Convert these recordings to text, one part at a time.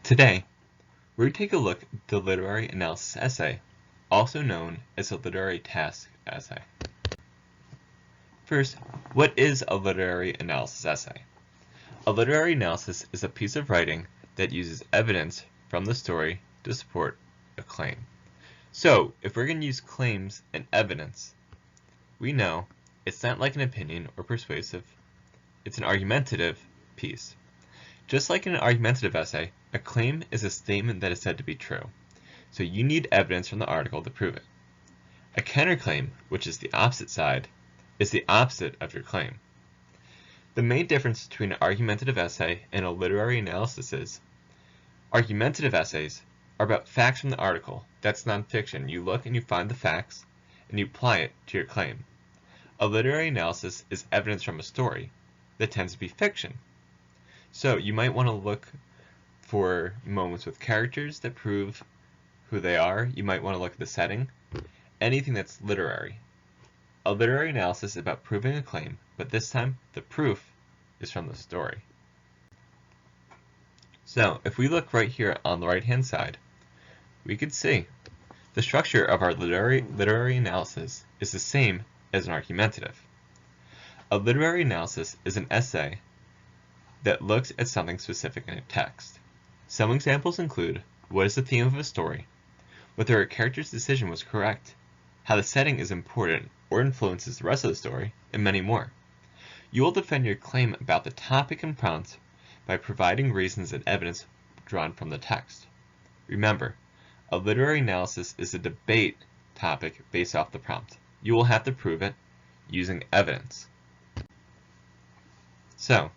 Today, we're going to take a look at the literary analysis essay, also known as a literary task essay. First, what is a literary analysis essay? A literary analysis is a piece of writing that uses evidence from the story to support a claim. So, if we're going to use claims and evidence, we know it's not like an opinion or persuasive, it's an argumentative piece. Just like in an argumentative essay, a claim is a statement that is said to be true, so you need evidence from the article to prove it. A counterclaim, which is the opposite side, is the opposite of your claim. The main difference between an argumentative essay and a literary analysis is, argumentative essays are about facts from the article. That's nonfiction. You look and you find the facts, and you apply it to your claim. A literary analysis is evidence from a story that tends to be fiction. So you might want to look for moments with characters that prove who they are. You might want to look at the setting. Anything that's literary. A literary analysis is about proving a claim, but this time the proof is from the story. So if we look right here on the right hand side, we could see the structure of our literary analysis is the same as an argumentative. A literary analysis is an essay that looks at something specific in a text. Some examples include what is the theme of a story, whether a character's decision was correct, how the setting is important or influences the rest of the story, and many more. You will defend your claim about the topic and prompt by providing reasons and evidence drawn from the text. Remember, a literary analysis is a debate topic based off the prompt. You will have to prove it using evidence. So,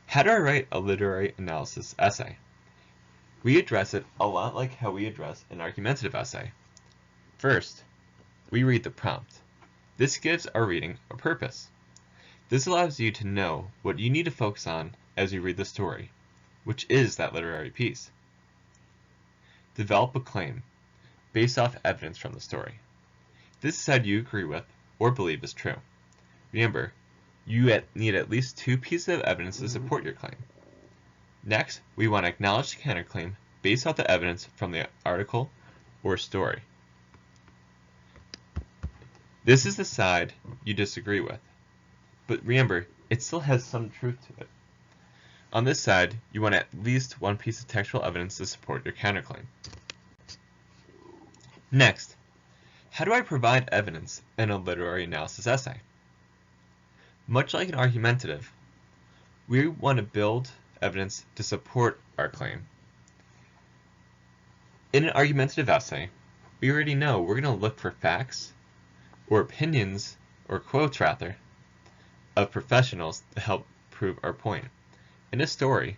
how do I write a literary analysis essay? We address it a lot like how we address an argumentative essay. First, we read the prompt. This gives our reading a purpose. This allows you to know what you need to focus on as you read the story, which is that literary piece. Develop a claim based off evidence from the story. This is how you agree with or believe is true. Remember, you need at least two pieces of evidence to support your claim. Next, we want to acknowledge the counterclaim based off the evidence from the article or story. This is the side you disagree with, but remember, it still has some truth to it. On this side, you want at least one piece of textual evidence to support your counterclaim. Next, how do I provide evidence in a literary analysis essay? Much like an argumentative, we want to build evidence to support our claim. In an argumentative essay, we already know we're going to look for facts, or opinions, or quotes rather, of professionals to help prove our point. In a story,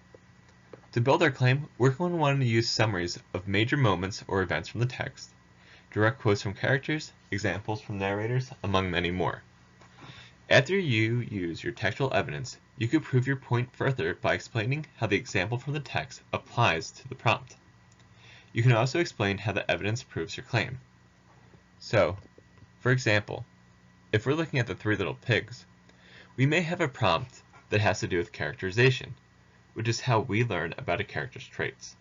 to build our claim, we're going to want to use summaries of major moments or events from the text, direct quotes from characters, examples from narrators, among many more. After you use your textual evidence, you could prove your point further by explaining how the example from the text applies to the prompt. You can also explain how the evidence proves your claim. So, for example, if we're looking at the Three Little Pigs, we may have a prompt that has to do with characterization, which is how we learn about a character's traits.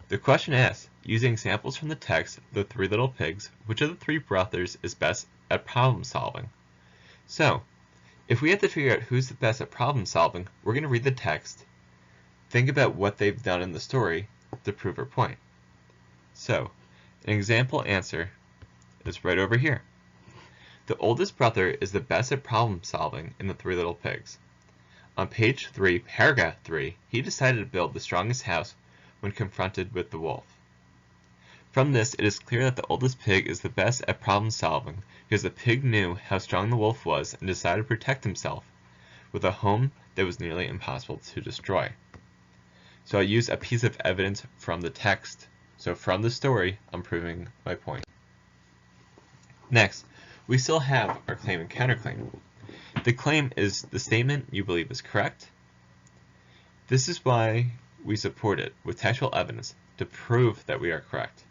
The question asks, using examples from the text of the Three Little Pigs, which of the three brothers is best at problem solving? So, if we have to figure out who's the best at problem solving, we're going to read the text, think about what they've done in the story to prove our point. So, an example answer is right over here. The oldest brother is the best at problem solving in the Three Little Pigs. On page 3, paragraph 3, he decided to build the strongest house when confronted with the wolf. From this, it is clear that the oldest pig is the best at problem solving because the pig knew how strong the wolf was and decided to protect himself with a home that was nearly impossible to destroy. So I use a piece of evidence from the text. So from the story, I'm proving my point. Next, we still have our claim and counterclaim. The claim is the statement you believe is correct. This is why we support it with textual evidence to prove that we are correct.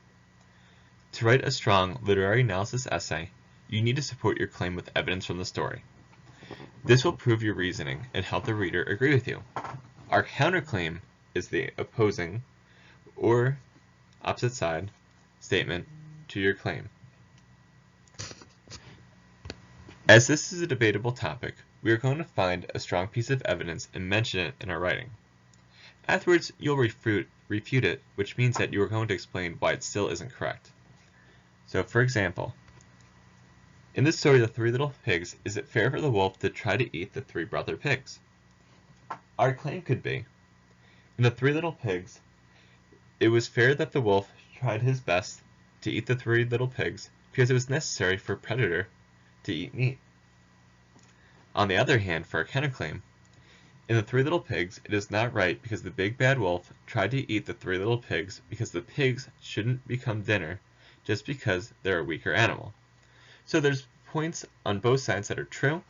To write a strong literary analysis essay, you need to support your claim with evidence from the story. This will prove your reasoning and help the reader agree with you. Our counterclaim is the opposing or opposite side statement to your claim. As this is a debatable topic, we are going to find a strong piece of evidence and mention it in our writing. Afterwards, you'll refute it, which means that you are going to explain why it still isn't correct. So, for example, in the story The Three Little Pigs, is it fair for the wolf to try to eat the three brother pigs? Our claim could be, in The Three Little Pigs, it was fair that the wolf tried his best to eat the three little pigs because it was necessary for a predator to eat meat. On the other hand, for our counterclaim, in The Three Little Pigs, it is not right because the big bad wolf tried to eat the three little pigs because the pigs shouldn't become dinner just because they're a weaker animal. So there's points on both sides that are true,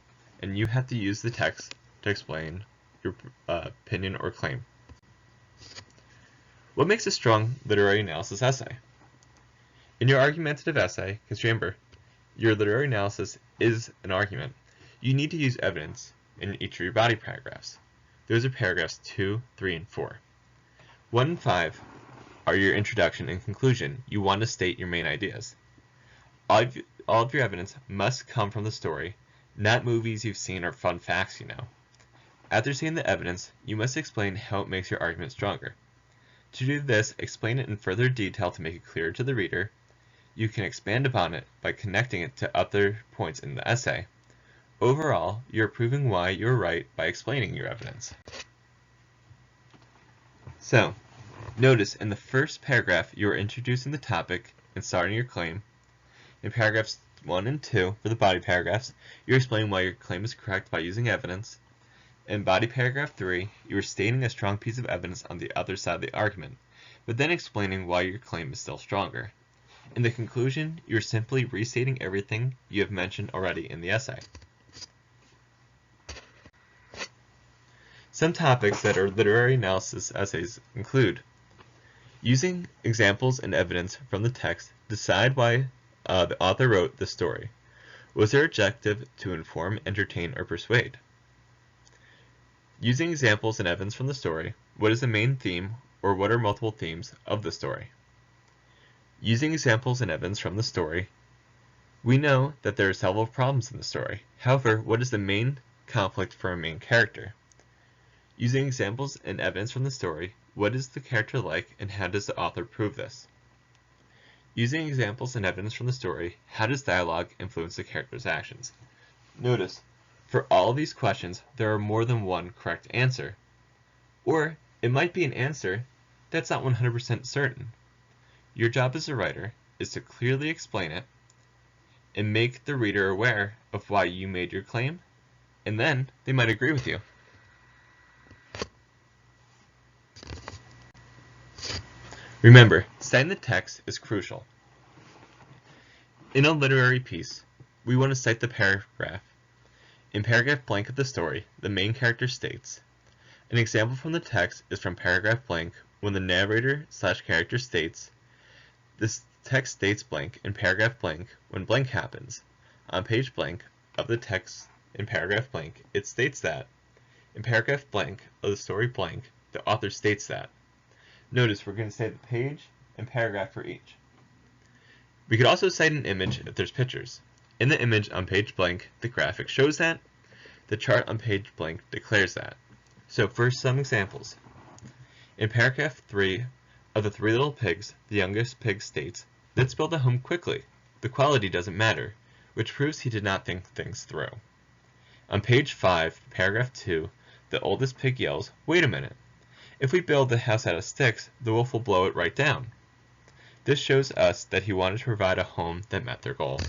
and you have to use the text to explain your opinion or claim. What makes a strong literary analysis essay? In your argumentative essay, because remember, your literary analysis is an argument, you need to use evidence in each of your body paragraphs. Those are paragraphs 2, 3, and 4. 1 and 5 are your introduction and conclusion. You want to state your main ideas. All of your evidence must come from the story, not movies you've seen or fun facts you know. After seeing the evidence, you must explain how it makes your argument stronger. To do this, explain it in further detail to make it clearer to the reader. You can expand upon it by connecting it to other points in the essay. Overall, you're proving why you're right by explaining your evidence. So, notice in the first paragraph you are introducing the topic and starting your claim. In paragraphs 1 and 2, for the body paragraphs, you're explaining why your claim is correct by using evidence. In body paragraph 3, you are stating a strong piece of evidence on the other side of the argument, but then explaining why your claim is still stronger. In the conclusion, you're simply restating everything you have mentioned already in the essay. Some topics that are literary analysis essays include using examples and evidence from the text, decide why the author wrote the story. Was their objective to inform, entertain, or persuade? Using examples and evidence from the story, what is the main theme or what are multiple themes of the story? Using examples and evidence from the story, we know that there are several problems in the story. However, what is the main conflict for a main character? Using examples and evidence from the story, what is the character like and how does the author prove this? Using examples and evidence from the story, how does dialogue influence the character's actions? Notice, for all of these questions, there are more than one correct answer. Or, it might be an answer that's not 100% certain. Your job as a writer is to clearly explain it and make the reader aware of why you made your claim, and then they might agree with you. Remember, citing the text is crucial. In a literary piece, we want to cite the paragraph. In paragraph blank of the story, the main character states, an example from the text is from paragraph blank when the narrator/character states, this text states blank in paragraph blank when blank happens. On page blank of the text in paragraph blank, it states that. In paragraph blank of the story blank, the author states that. Notice we're going to say the page and paragraph for each. We could also cite an image if there's pictures. In the image on page blank, the graphic shows that. The chart on page blank declares that. So first, some examples. In paragraph 3 of The Three Little Pigs, the youngest pig states, let's build a home quickly. The quality doesn't matter, which proves he did not think things through. On page 5, paragraph 2, the oldest pig yells, wait a minute. If we build the house out of sticks, the wolf will blow it right down. This shows us that he wanted to provide a home that met their goal.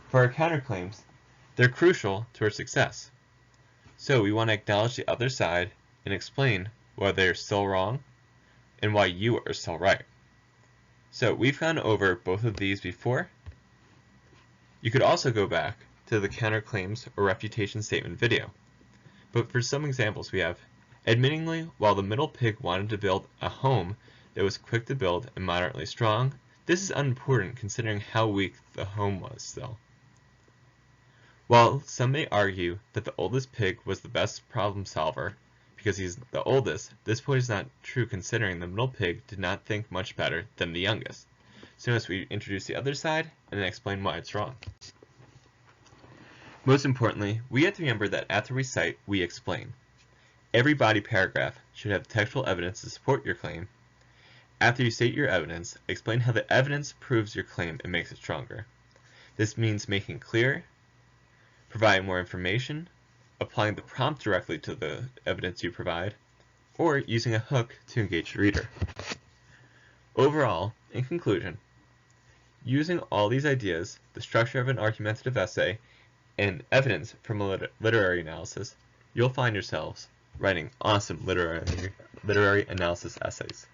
For our counterclaims, they're crucial to our success. So we want to acknowledge the other side and explain why they're still wrong and why you are still right. So we've gone over both of these before. You could also go back to the counterclaims or refutation statement video. But for some examples we have, admittingly, while the middle pig wanted to build a home that was quick to build and moderately strong, this is unimportant considering how weak the home was still. While some may argue that the oldest pig was the best problem solver because he's the oldest, this point is not true considering the middle pig did not think much better than the youngest. So notice we introduce the other side and then explain why it's wrong. Most importantly, we have to remember that after we cite, we explain. Every body paragraph should have textual evidence to support your claim. After you state your evidence, explain how the evidence proves your claim and makes it stronger. This means making clear, providing more information, applying the prompt directly to the evidence you provide, or using a hook to engage the reader. Overall, in conclusion, using all these ideas, the structure of an argumentative essay, and evidence from a literary analysis, you'll find yourselves writing awesome literary analysis essays.